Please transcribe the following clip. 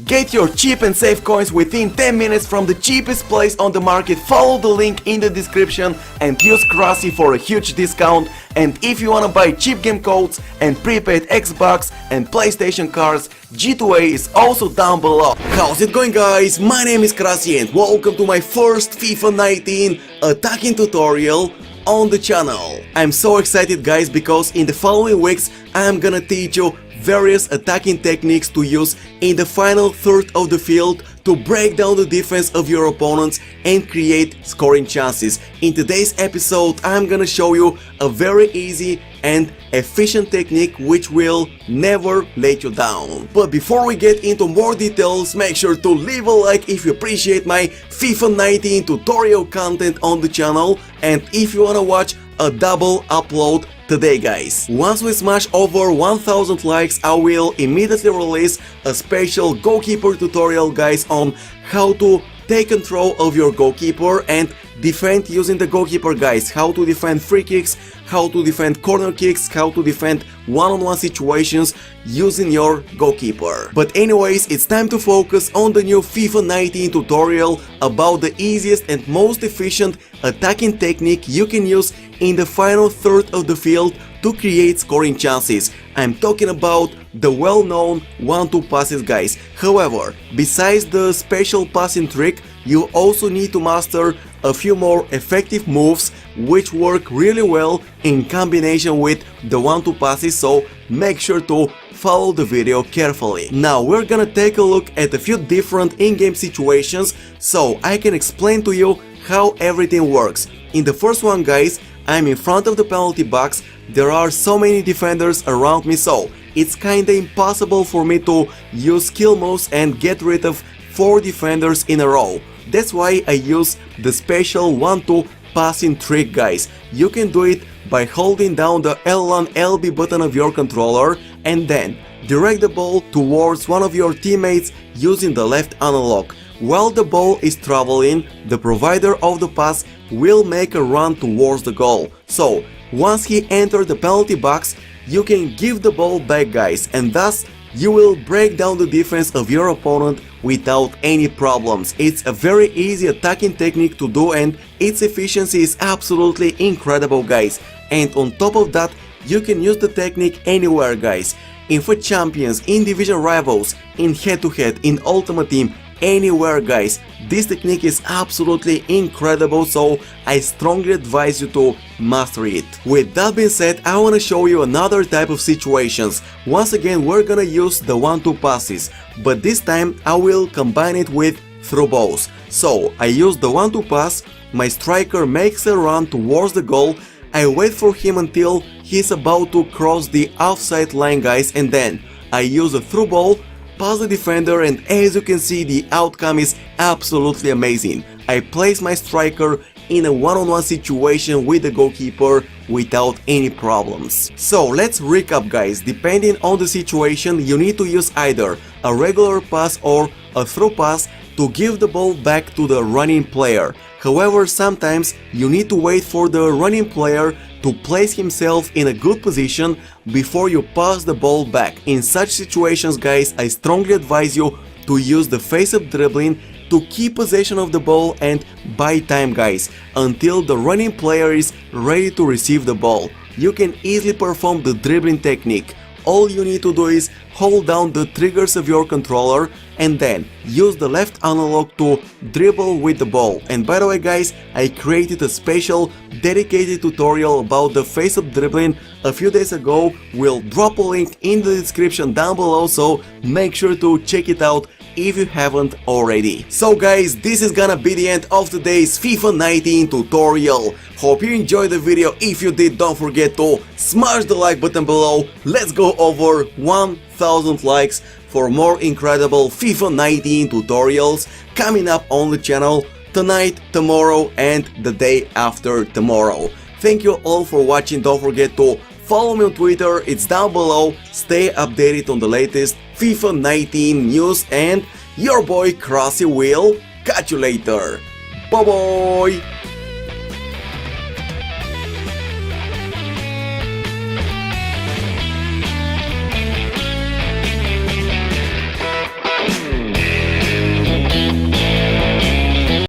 Get your cheap and safe coins within 10 minutes from the cheapest place on the market. Follow the link in the description and use Krasi for a huge discount. And if you wanna buy cheap game codes and prepaid Xbox and PlayStation cards, G2A is also down below. How's it going, guys? My name is Krasi and welcome to my first FIFA 19 attacking tutorial on the channel. I'm so excited, guys, because in the following weeks I'm gonna teach you various attacking techniques to use in the final third of the field to break down the defense of your opponents and create scoring chances. In today's episode I'm gonna show you a very easy and efficient technique which will never let you down. But before we get into more details, make sure to leave a like if you appreciate my FIFA 19 tutorial content on the channel and if you wanna watch a double upload today, guys. Once we smash over 1000 likes, I will immediately release a special goalkeeper tutorial, guys, on how to take control of your goalkeeper and defend using the goalkeeper, guys. How to defend free kicks, how to defend corner kicks, how to defend one-on-one situations using your goalkeeper. But anyways, it's time to focus on the new FIFA 19 tutorial about the easiest and most efficient attacking technique you can use in the final third of the field to create scoring chances. I'm talking about the well-known 1-2 passes, guys. However, besides the special passing trick, you also need to master a few more effective moves which work really well in combination with the 1-2 passes, so make sure to follow the video carefully. Now we're gonna take a look at a few different in-game situations so I can explain to you how everything works. In the first one, guys, I'm in front of the penalty box. There are so many defenders around me, so it's kinda impossible for me to use skill moves and get rid of 4 defenders in a row. That's why I use the special 1-2 passing trick, guys. You can do it by holding down the L1 LB button of your controller and then direct the ball towards one of your teammates using the left analog. While the ball is traveling, the provider of the pass will make a run towards the goal. So once he enters the penalty box, you can give the ball back, guys, and thus you will break down the defense of your opponent without any problems. It's a very easy attacking technique to do and its efficiency is absolutely incredible, guys. And on top of that, you can use the technique anywhere, guys. In FUT Champions, in Division Rivals, in head-to-head, in Ultimate Team, anywhere, guys. This technique is absolutely incredible, so I strongly advise you to master it. With that being said, I wanna show you another type of situations. Once again, we're gonna use the 1-2 passes, but this time I will combine it with through balls. So I use the 1-2 pass, my striker makes a run towards the goal, I wait for him until he's about to cross the offside line, guys, and then I use a through ball, pass the defender, and as you can see, the outcome is absolutely amazing. I place my striker in a one-on-one situation with the goalkeeper without any problems. So let's recap, guys. Depending on the situation, you need to use either a regular pass or a through pass to give the ball back to the running player. However, sometimes you need to wait for the running player to place himself in a good position before you pass the ball back. In such situations, guys, I strongly advise you to use the face-up dribbling to keep possession of the ball and buy time, guys, until the running player is ready to receive the ball. You can easily perform the dribbling technique. All you need to do is hold down the triggers of your controller and then use the left analog to dribble with the ball. And by the way, guys, I created a special dedicated tutorial about the face-up dribbling a few days ago. We'll drop a link in the description down below, so make sure to check it out if you haven't already. So guys, this is gonna be the end of today's FIFA 19 tutorial. Hope you enjoyed the video. If you did, don't forget to smash the like button below. Let's go over 1000 likes for more incredible FIFA 19 tutorials coming up on the channel tonight, tomorrow and the day after tomorrow. Thank you all for watching. Don't forget to follow me on Twitter, it's down below. Stay updated on the latest FIFA 19 news and your boy Krasi will catch you later. Bye bye!